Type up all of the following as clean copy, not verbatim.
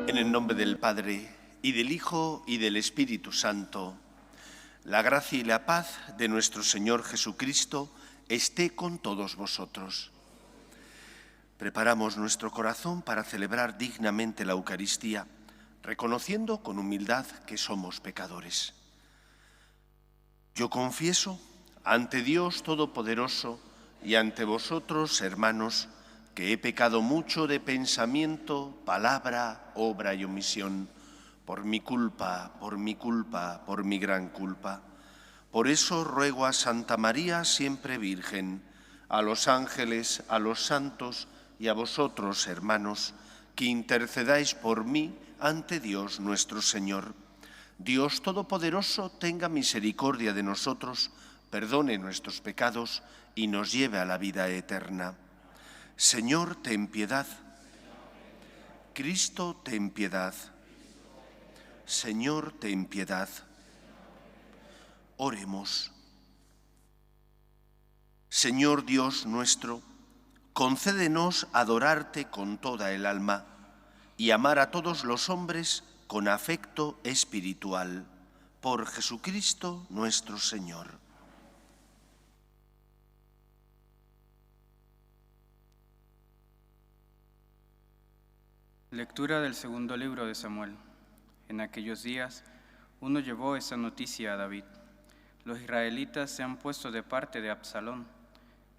En el nombre del Padre, y del Hijo, y del Espíritu Santo, la gracia y la paz de nuestro Señor Jesucristo esté con todos vosotros. Preparamos nuestro corazón para celebrar dignamente la Eucaristía, reconociendo con humildad que somos pecadores. Yo confieso ante Dios Todopoderoso y ante vosotros, hermanos, que he pecado mucho de pensamiento, palabra, obra y omisión, por mi culpa, por mi gran culpa. Por eso ruego a Santa María, siempre Virgen, a los ángeles, a los santos y a vosotros, hermanos, que intercedáis por mí ante Dios nuestro Señor. Dios Todopoderoso tenga misericordia de nosotros, perdone nuestros pecados y nos lleve a la vida eterna. Señor, ten piedad. Cristo, ten piedad. Señor, ten piedad. Oremos. Señor Dios nuestro, concédenos adorarte con toda el alma y amar a todos los hombres con afecto espiritual. Por Jesucristo nuestro Señor. Lectura del segundo libro de Samuel. En aquellos días, uno llevó esa noticia a David: los israelitas se han puesto de parte de Absalón.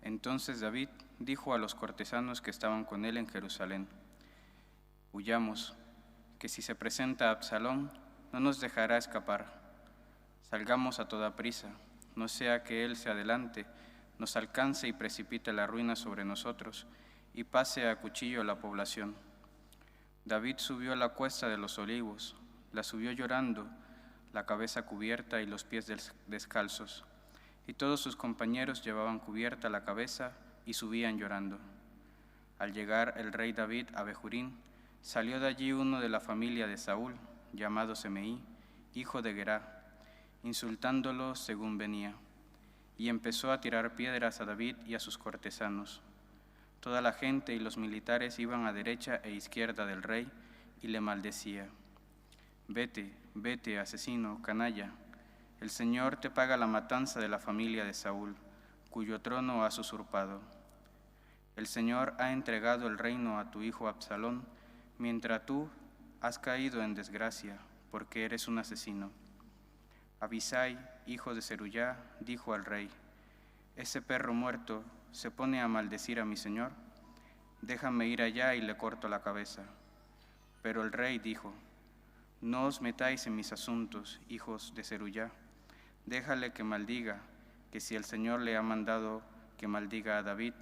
Entonces David dijo a los cortesanos que estaban con él en Jerusalén: huyamos, que si se presenta Absalón, no nos dejará escapar. Salgamos a toda prisa, no sea que él se adelante, nos alcance y precipite la ruina sobre nosotros, y pase a cuchillo la población. David subió a la cuesta de los olivos, la subió llorando, la cabeza cubierta y los pies descalzos, y todos sus compañeros llevaban cubierta la cabeza y subían llorando. Al llegar el rey David a Bejurín, salió de allí uno de la familia de Saúl, llamado Semeí, hijo de Gerá, insultándolo según venía, y empezó a tirar piedras a David y a sus cortesanos. Toda la gente y los militares iban a derecha e izquierda del rey y le maldecía: vete, vete, asesino, canalla, el Señor te paga la matanza de la familia de Saúl, cuyo trono has usurpado. El Señor ha entregado el reino a tu hijo Absalón, mientras tú has caído en desgracia, porque eres un asesino. Abisai, hijo de Zeruyá, dijo al rey: ese perro muerto se pone a maldecir a mi señor, déjame ir allá y le corto la cabeza. Pero el rey dijo: no os metáis en mis asuntos, hijos de Zeruyá, déjale que maldiga, que si el Señor le ha mandado que maldiga a David,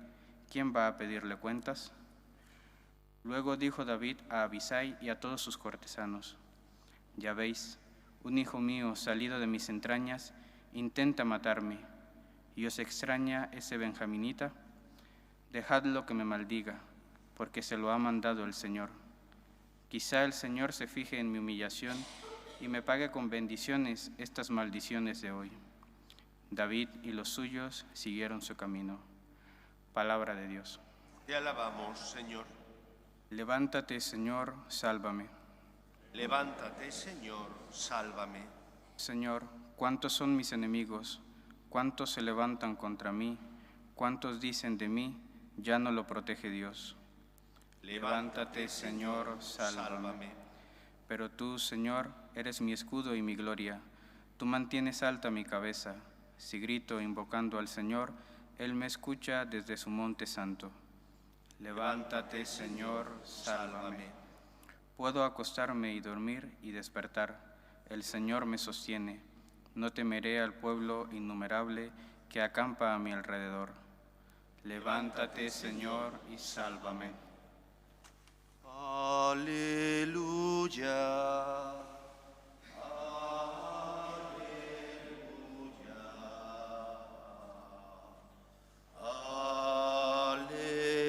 ¿quién va a pedirle cuentas? Luego dijo David a Abisai y a todos sus cortesanos: ya veis, un hijo mío salido de mis entrañas intenta matarme, ¿y os extraña ese benjaminita? Dejadlo que me maldiga, porque se lo ha mandado el Señor. Quizá el Señor se fije en mi humillación y me pague con bendiciones estas maldiciones de hoy. David y los suyos siguieron su camino. Palabra de Dios. Te alabamos, Señor. Levántate, Señor, sálvame. Levántate, Señor, sálvame. Señor, ¿cuántos son mis enemigos? ¿Cuántos se levantan contra mí? ¿Cuántos dicen de mí, ya no lo protege Dios? Levántate, Señor, sálvame. Pero tú, Señor, eres mi escudo y mi gloria. Tú mantienes alta mi cabeza. Si grito invocando al Señor, Él me escucha desde su monte santo. Levántate, Señor, sálvame. Puedo acostarme y dormir y despertar. El Señor me sostiene. No temeré al pueblo innumerable que acampa a mi alrededor. Levántate, Señor, y sálvame. Aleluya. Aleluya.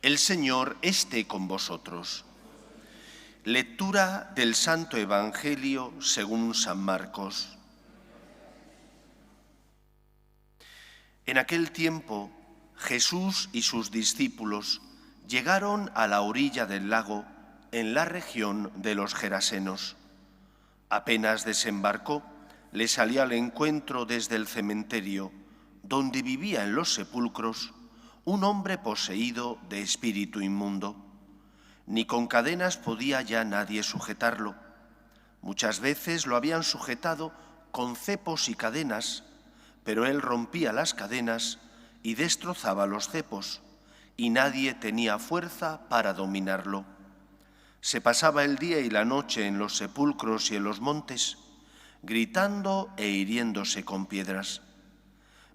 El Señor esté con vosotros. Lectura del Santo Evangelio según San Marcos. En aquel tiempo, Jesús y sus discípulos llegaron a la orilla del lago en la región de los Gerasenos. Apenas desembarcó, le salió al encuentro desde el cementerio, donde vivía en los sepulcros, un hombre poseído de espíritu inmundo. Ni con cadenas podía ya nadie sujetarlo. Muchas veces lo habían sujetado con cepos y cadenas, pero él rompía las cadenas y destrozaba los cepos, y nadie tenía fuerza para dominarlo. Se pasaba el día y la noche en los sepulcros y en los montes, gritando e hiriéndose con piedras.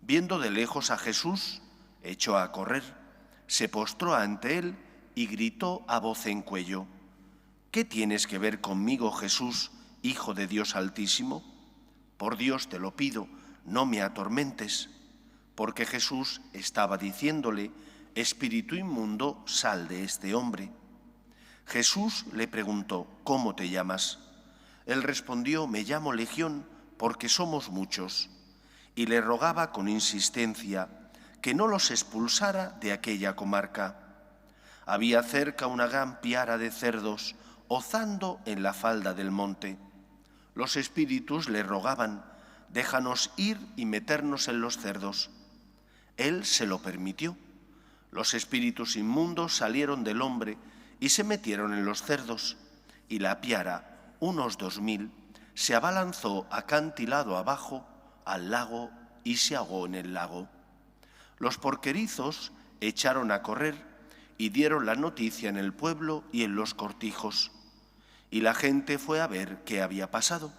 Viendo de lejos a Jesús, echó a correr, se postró ante él y gritó a voz en cuello: ¿Qué tienes que ver conmigo, Jesús, Hijo de Dios Altísimo? Por Dios te lo pido, no me atormentes. Porque Jesús estaba diciéndole: Espíritu inmundo, sal de este hombre. Jesús le preguntó: ¿Cómo te llamas? Él respondió: Me llamo Legión, porque somos muchos. Y le rogaba con insistencia que no los expulsara de aquella comarca. Había cerca una gran piara de cerdos, hozando en la falda del monte. Los espíritus le rogaban: déjanos ir y meternos en los cerdos. Él se lo permitió. Los espíritus inmundos salieron del hombre y se metieron en los cerdos, y la piara, unos 2000, se abalanzó acantilado abajo al lago y se ahogó en el lago. Los porquerizos echaron a correr y dieron la noticia en el pueblo y en los cortijos, y la gente fue a ver qué había pasado.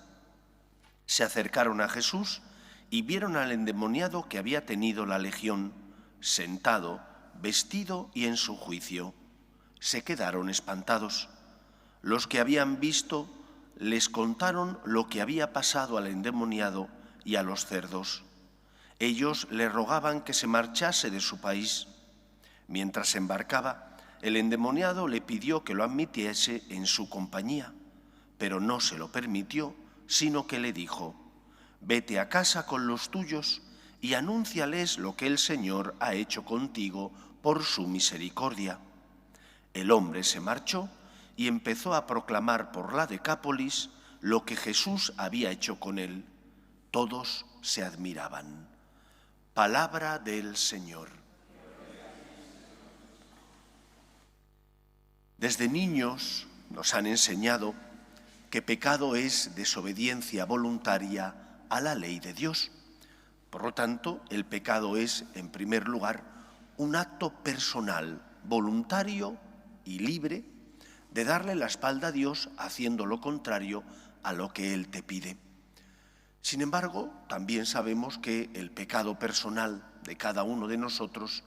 Se acercaron a Jesús y vieron al endemoniado que había tenido la legión, sentado, vestido y en su juicio. Se quedaron espantados. Los que habían visto les contaron lo que había pasado al endemoniado y a los cerdos. Ellos le rogaban que se marchase de su país. Mientras embarcaba, el endemoniado le pidió que lo admitiese en su compañía, pero no se lo permitió, sino que le dijo: vete a casa con los tuyos y anúnciales lo que el Señor ha hecho contigo por su misericordia. El hombre se marchó y empezó a proclamar por la Decápolis lo que Jesús había hecho con él. Todos se admiraban. Palabra del Señor. Desde niños nos han enseñado que pecado es desobediencia voluntaria a la ley de Dios. Por lo tanto, el pecado es, en primer lugar, un acto personal, voluntario y libre de darle la espalda a Dios haciendo lo contrario a lo que Él te pide. Sin embargo, también sabemos que el pecado personal de cada uno de nosotros,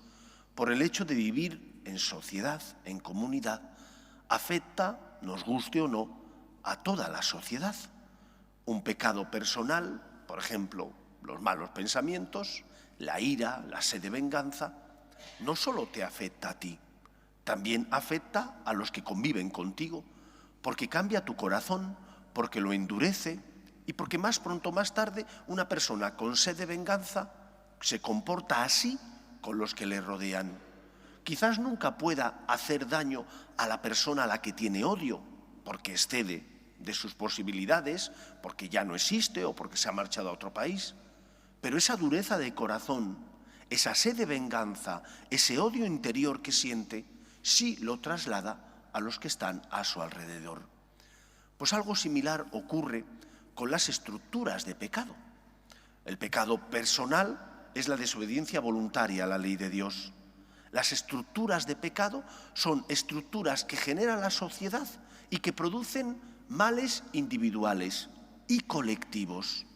por el hecho de vivir en sociedad, en comunidad, afecta, nos guste o no, a toda la sociedad. Un pecado personal, por ejemplo, los malos pensamientos, la ira, la sed de venganza, no solo te afecta a ti, también afecta a los que conviven contigo, porque cambia tu corazón, porque lo endurece y porque más pronto o más tarde una persona con sed de venganza se comporta así con los que le rodean. Quizás nunca pueda hacer daño a la persona a la que tiene odio, porque excede de sus posibilidades, porque ya no existe o porque se ha marchado a otro país. Pero esa dureza de corazón, esa sed de venganza, ese odio interior que siente, sí lo traslada a los que están a su alrededor. Pues algo similar ocurre con las estructuras de pecado. El pecado personal es la desobediencia voluntaria a la ley de Dios. Las estructuras de pecado son estructuras que generan la sociedad y que producen males individuales y colectivos.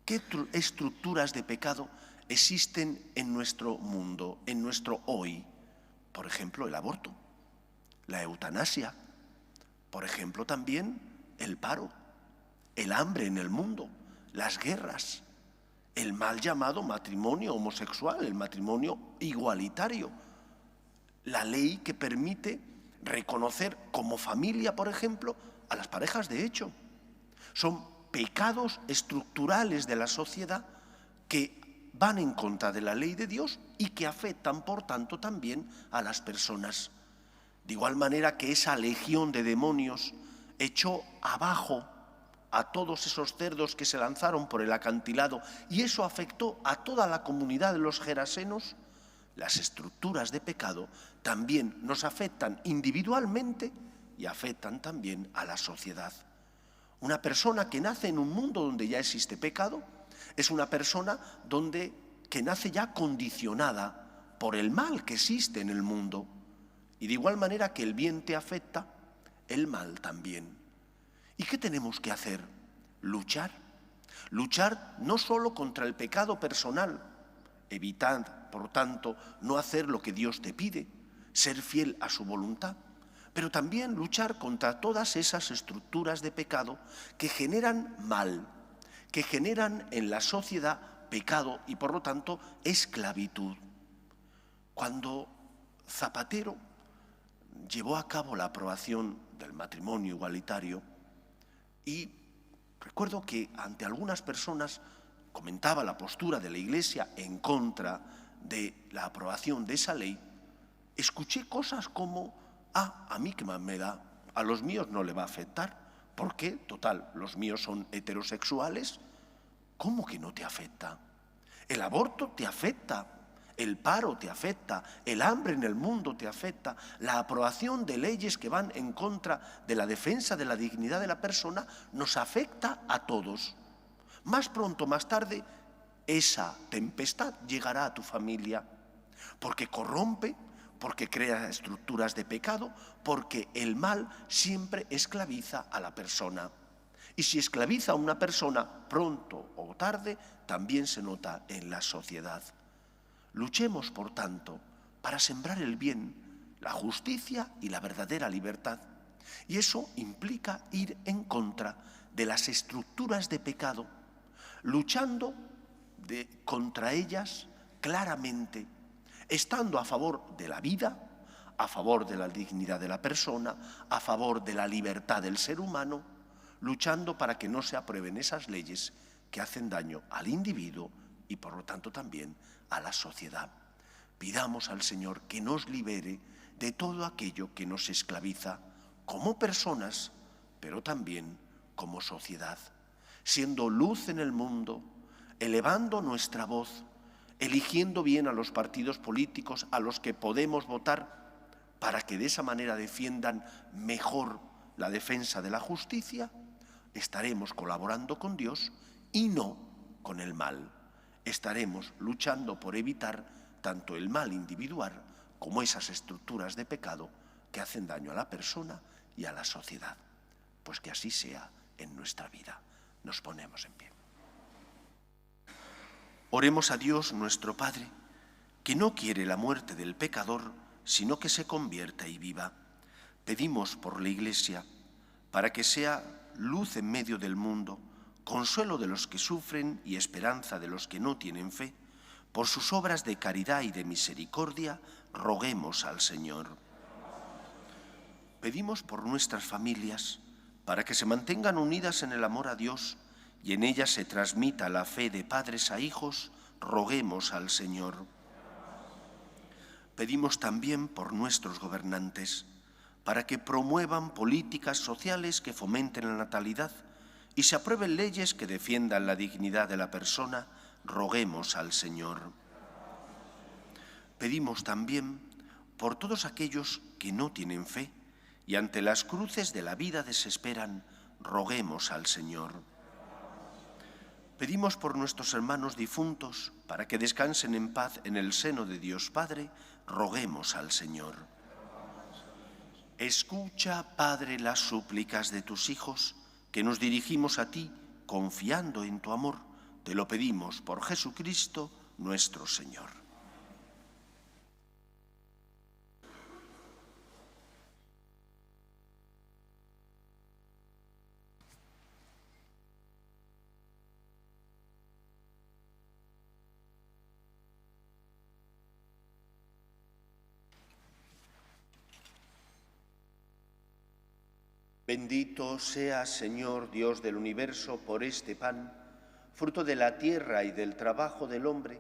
¿Qué estructuras de pecado existen en nuestro mundo, en nuestro hoy? Por ejemplo, el aborto, la eutanasia, por ejemplo, también el paro, el hambre en el mundo, las guerras, el mal llamado matrimonio homosexual, el matrimonio igualitario, la ley que permite reconocer como familia, por ejemplo, a las parejas de hecho. Son pecados estructurales de la sociedad que van en contra de la ley de Dios y que afectan, por tanto, también a las personas. De igual manera que esa legión de demonios echó abajo a todos esos cerdos que se lanzaron por el acantilado y eso afectó a toda la comunidad de los gerasenos, las estructuras de pecado también nos afectan individualmente y afectan también a la sociedad. Una persona que nace en un mundo donde ya existe pecado es una persona que nace ya condicionada por el mal que existe en el mundo. Y de igual manera que el bien te afecta, el mal también. ¿Y qué tenemos que hacer? Luchar. Luchar no solo contra el pecado personal, evitar, por tanto, no hacer lo que Dios te pide, ser fiel a su voluntad, pero también luchar contra todas esas estructuras de pecado que generan mal, que generan en la sociedad pecado y, por lo tanto, esclavitud. Cuando Zapatero llevó a cabo la aprobación del matrimonio igualitario y recuerdo que ante algunas personas comentaba la postura de la Iglesia en contra de la aprobación de esa ley, escuché cosas como, a mí qué más me da, a los míos no le va a afectar, ¿por qué? Total, los míos son heterosexuales. ¿Cómo que no te afecta? El aborto te afecta. El paro te afecta, el hambre en el mundo te afecta, la aprobación de leyes que van en contra de la defensa de la dignidad de la persona nos afecta a todos. Más pronto, más tarde, esa tempestad llegará a tu familia, porque corrompe, porque crea estructuras de pecado, porque el mal siempre esclaviza a la persona. Y si esclaviza a una persona, pronto o tarde, también se nota en la sociedad. Luchemos, por tanto, para sembrar el bien, la justicia y la verdadera libertad. Y eso implica ir en contra de las estructuras de pecado, luchando contra ellas claramente, estando a favor de la vida, a favor de la dignidad de la persona, a favor de la libertad del ser humano, luchando para que no se aprueben esas leyes que hacen daño al individuo y por lo tanto también a la sociedad. Pidamos al Señor que nos libere de todo aquello que nos esclaviza como personas, pero también como sociedad, siendo luz en el mundo, elevando nuestra voz, eligiendo bien a los partidos políticos a los que podemos votar para que de esa manera defiendan mejor la defensa de la justicia, estaremos colaborando con Dios y no con el mal. Estaremos luchando por evitar tanto el mal individual como esas estructuras de pecado que hacen daño a la persona y a la sociedad. Pues que así sea en nuestra vida. Nos ponemos en pie. Oremos a Dios nuestro Padre, que no quiere la muerte del pecador, sino que se convierta y viva. Pedimos por la Iglesia, para que sea luz en medio del mundo, consuelo de los que sufren y esperanza de los que no tienen fe, por sus obras de caridad y de misericordia, roguemos al Señor. Pedimos por nuestras familias, para que se mantengan unidas en el amor a Dios y en ellas se transmita la fe de padres a hijos, roguemos al Señor. Pedimos también por nuestros gobernantes, para que promuevan políticas sociales que fomenten la natalidad y se aprueben leyes que defiendan la dignidad de la persona, roguemos al Señor. Pedimos también por todos aquellos que no tienen fe y ante las cruces de la vida desesperan, roguemos al Señor. Pedimos por nuestros hermanos difuntos, para que descansen en paz en el seno de Dios Padre, roguemos al Señor. Escucha, Padre, las súplicas de tus hijos, que nos dirigimos a ti, confiando en tu amor. Te lo pedimos por Jesucristo, nuestro Señor. Bendito seas, Señor, Dios del universo, por este pan, fruto de la tierra y del trabajo del hombre,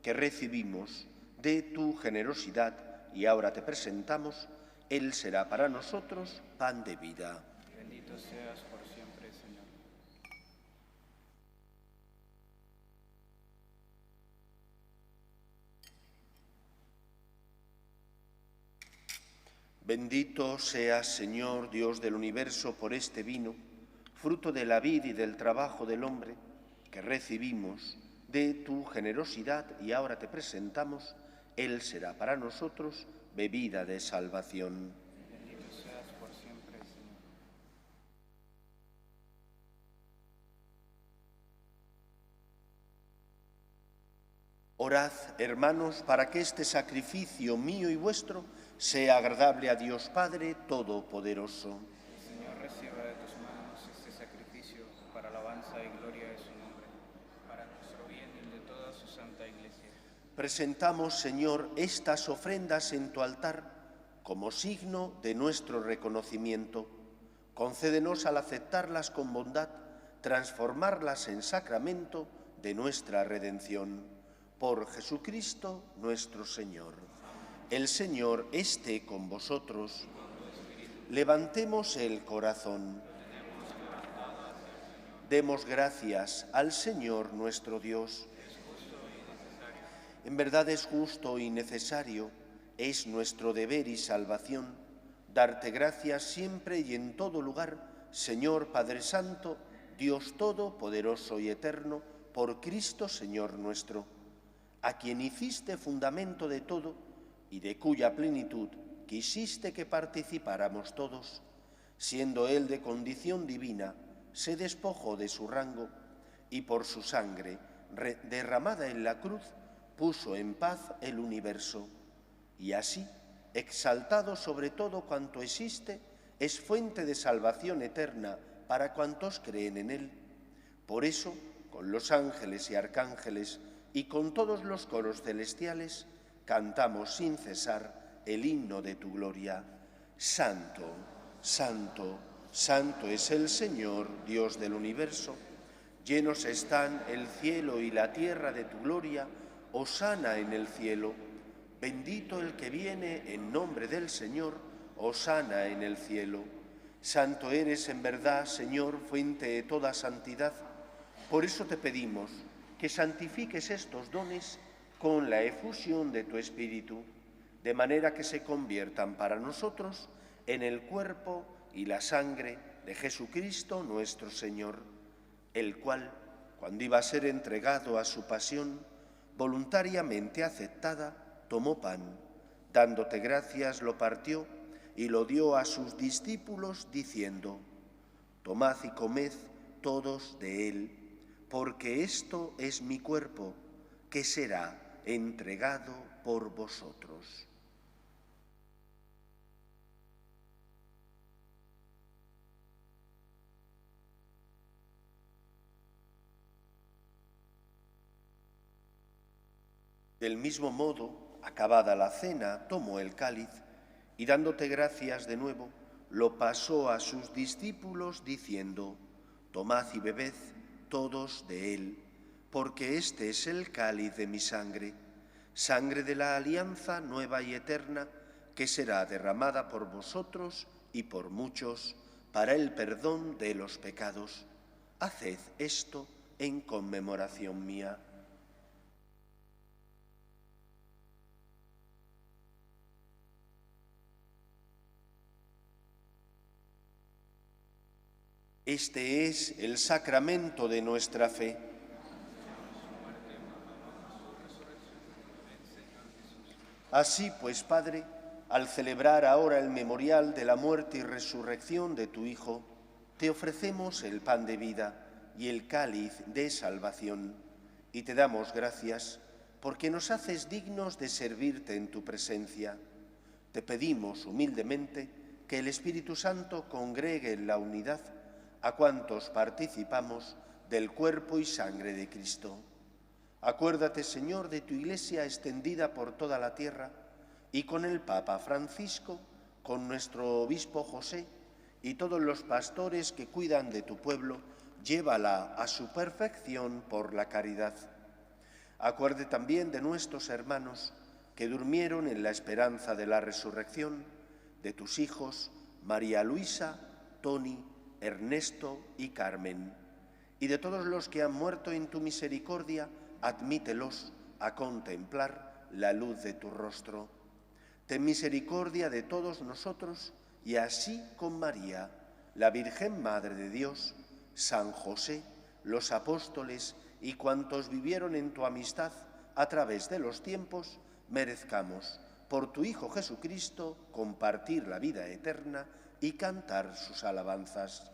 que recibimos de tu generosidad y ahora te presentamos, Él será para nosotros pan de vida. Bendito seas por siempre, Señor. Bendito seas, Señor, Dios del universo, por este vino, fruto de la vid y del trabajo del hombre, que recibimos de tu generosidad y ahora te presentamos, Él será para nosotros bebida de salvación. Bendito seas por siempre, Señor. Orad, hermanos, para que este sacrificio mío y vuestro sea agradable a Dios Padre Todopoderoso. El Señor reciba de tus manos este sacrificio para alabanza y gloria de su nombre, para nuestro bien y el de toda su santa Iglesia. Presentamos, Señor, estas ofrendas en tu altar como signo de nuestro reconocimiento. Concédenos al aceptarlas con bondad, transformarlas en sacramento de nuestra redención. Por Jesucristo nuestro Señor. El Señor esté con vosotros. Levantemos el corazón. Demos gracias al Señor nuestro Dios. En verdad es justo y necesario, es nuestro deber y salvación, darte gracias siempre y en todo lugar, Señor Padre Santo, Dios Todopoderoso y Eterno, por Cristo Señor nuestro, a quien hiciste fundamento de todo y de cuya plenitud quisiste que participáramos todos, siendo Él de condición divina, se despojó de su rango y por su sangre derramada en la cruz puso en paz el universo, y así, exaltado sobre todo cuanto existe, es fuente de salvación eterna para cuantos creen en Él. Por eso, con los ángeles y arcángeles y con todos los coros celestiales, cantamos sin cesar el himno de tu gloria. Santo, santo, santo es el Señor, Dios del universo. Llenos están el cielo y la tierra de tu gloria. Hosana en el cielo. Bendito el que viene en nombre del Señor. Hosana en el cielo. Santo eres en verdad, Señor, fuente de toda santidad. Por eso te pedimos que santifiques estos dones con la efusión de tu Espíritu, de manera que se conviertan para nosotros en el cuerpo y la sangre de Jesucristo nuestro Señor, el cual, cuando iba a ser entregado a su pasión, voluntariamente aceptada, tomó pan, dándote gracias lo partió y lo dio a sus discípulos diciendo: tomad y comed todos de él, porque esto es mi cuerpo, que será entregado por vosotros. Del mismo modo, acabada la cena, tomó el cáliz y dándote gracias de nuevo, lo pasó a sus discípulos diciendo: tomad y bebed todos de él, porque este es el cáliz de mi sangre, sangre de la alianza nueva y eterna, que será derramada por vosotros y por muchos para el perdón de los pecados. Haced esto en conmemoración mía. Este es el sacramento de nuestra fe. Así pues, Padre, al celebrar ahora el memorial de la muerte y resurrección de tu Hijo, te ofrecemos el pan de vida y el cáliz de salvación, y te damos gracias porque nos haces dignos de servirte en tu presencia. Te pedimos humildemente que el Espíritu Santo congregue en la unidad a cuantos participamos del cuerpo y sangre de Cristo. Acuérdate, Señor, de tu Iglesia extendida por toda la tierra y con el Papa Francisco, con nuestro obispo José y todos los pastores que cuidan de tu pueblo, llévala a su perfección por la caridad. Acuerde también de nuestros hermanos que durmieron en la esperanza de la resurrección, de tus hijos María Luisa, Tony, Ernesto y Carmen, y de todos los que han muerto en tu misericordia, admítelos a contemplar la luz de tu rostro. Ten misericordia de todos nosotros, y así con María, la Virgen Madre de Dios, San José, los apóstoles y cuantos vivieron en tu amistad a través de los tiempos, merezcamos, por tu Hijo Jesucristo, compartir la vida eterna y cantar sus alabanzas.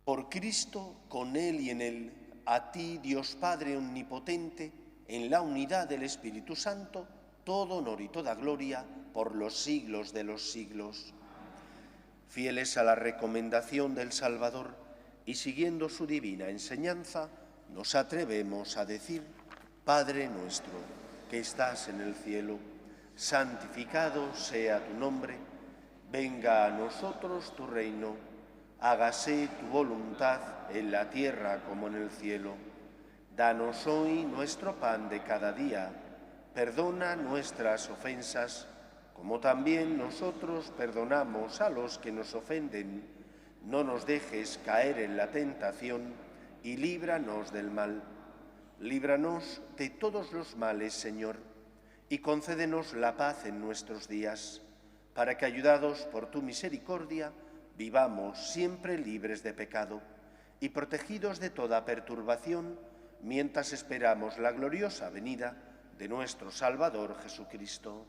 Por Cristo, con Él y en Él, a ti, Dios Padre omnipotente, en la unidad del Espíritu Santo, todo honor y toda gloria por los siglos de los siglos. Fieles a la recomendación del Salvador y siguiendo su divina enseñanza, nos atrevemos a decir: Padre nuestro, que estás en el cielo, santificado sea tu nombre, venga a nosotros tu reino, hágase tu voluntad en la tierra como en el cielo. Danos hoy nuestro pan de cada día, perdona nuestras ofensas, como también nosotros perdonamos a los que nos ofenden. No nos dejes caer en la tentación y líbranos del mal. Líbranos de todos los males, Señor, y concédenos la paz en nuestros días, para que, ayudados por tu misericordia, vivamos siempre libres de pecado y protegidos de toda perturbación, mientras esperamos la gloriosa venida de nuestro Salvador Jesucristo.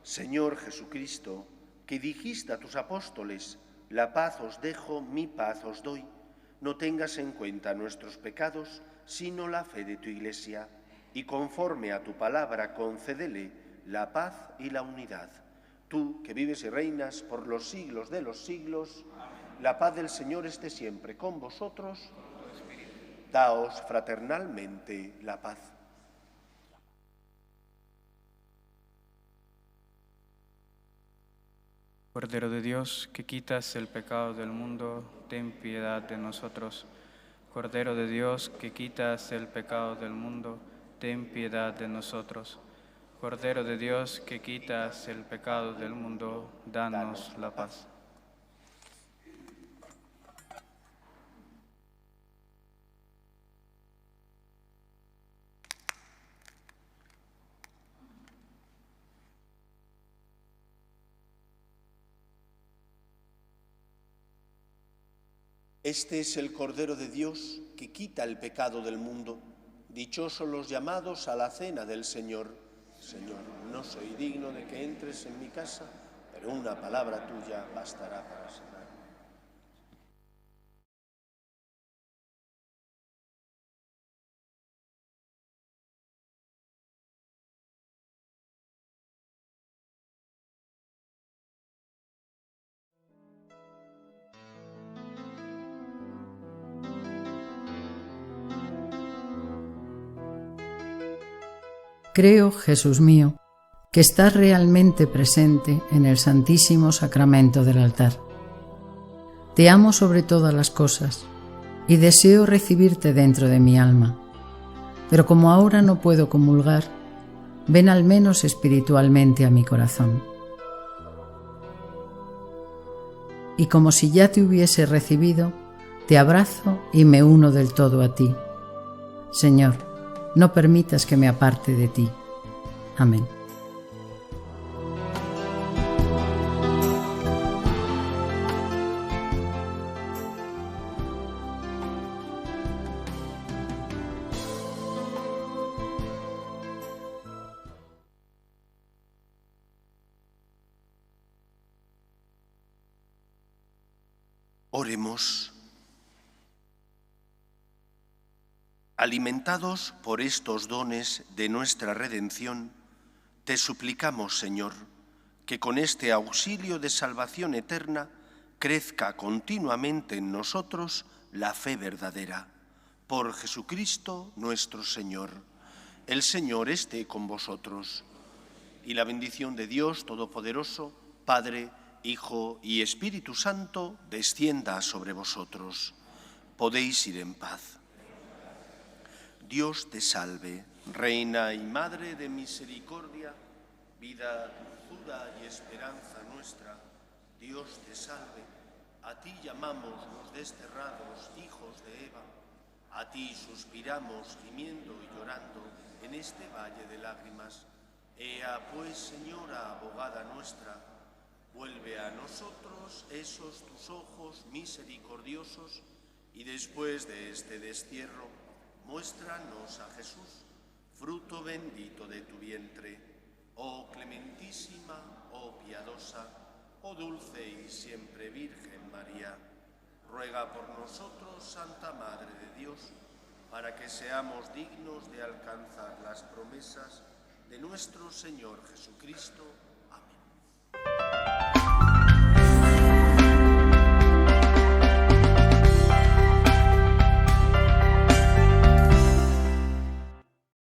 Señor Jesucristo, que dijiste a tus apóstoles: la paz os dejo, mi paz os doy, no tengas en cuenta nuestros pecados, sino la fe de tu Iglesia, y conforme a tu palabra concédele la paz y la unidad. Tú, que vives y reinas por los siglos de los siglos, la paz del Señor esté siempre con vosotros. Daos fraternalmente la paz. Cordero de Dios, que quitas el pecado del mundo, ten piedad de nosotros. Cordero de Dios, que quitas el pecado del mundo, ten piedad de nosotros. Cordero de Dios, que quitas el pecado del mundo, danos la paz. Este es el Cordero de Dios que quita el pecado del mundo. Dichosos los llamados a la cena del Señor. Señor, no soy digno de que entres en mi casa, pero una palabra tuya bastará para sanar. Creo, Jesús mío, que estás realmente presente en el Santísimo Sacramento del altar. Te amo sobre todas las cosas y deseo recibirte dentro de mi alma. Pero como ahora no puedo comulgar, ven al menos espiritualmente a mi corazón. Y como si ya te hubiese recibido, te abrazo y me uno del todo a ti. Señor, no permitas que me aparte de ti. Amén. Oremos. Alimentados por estos dones de nuestra redención, te suplicamos, Señor, que con este auxilio de salvación eterna crezca continuamente en nosotros la fe verdadera. Por Jesucristo nuestro Señor. El Señor esté con vosotros. y la bendición de Dios Todopoderoso, Padre, Hijo y Espíritu Santo, descienda sobre vosotros. Podéis ir en paz. Dios te salve, Reina y Madre de misericordia, vida, dulzura y esperanza nuestra. Dios te salve, a ti llamamos los desterrados hijos de Eva, a ti suspiramos gimiendo y llorando en este valle de lágrimas. Ea pues, Señora, abogada nuestra, vuelve a nosotros esos tus ojos misericordiosos y después de este destierro, muéstranos a Jesús, fruto bendito de tu vientre. Oh clementísima, oh piadosa, oh dulce y siempre Virgen María, ruega por nosotros, Santa Madre de Dios, para que seamos dignos de alcanzar las promesas de nuestro Señor Jesucristo.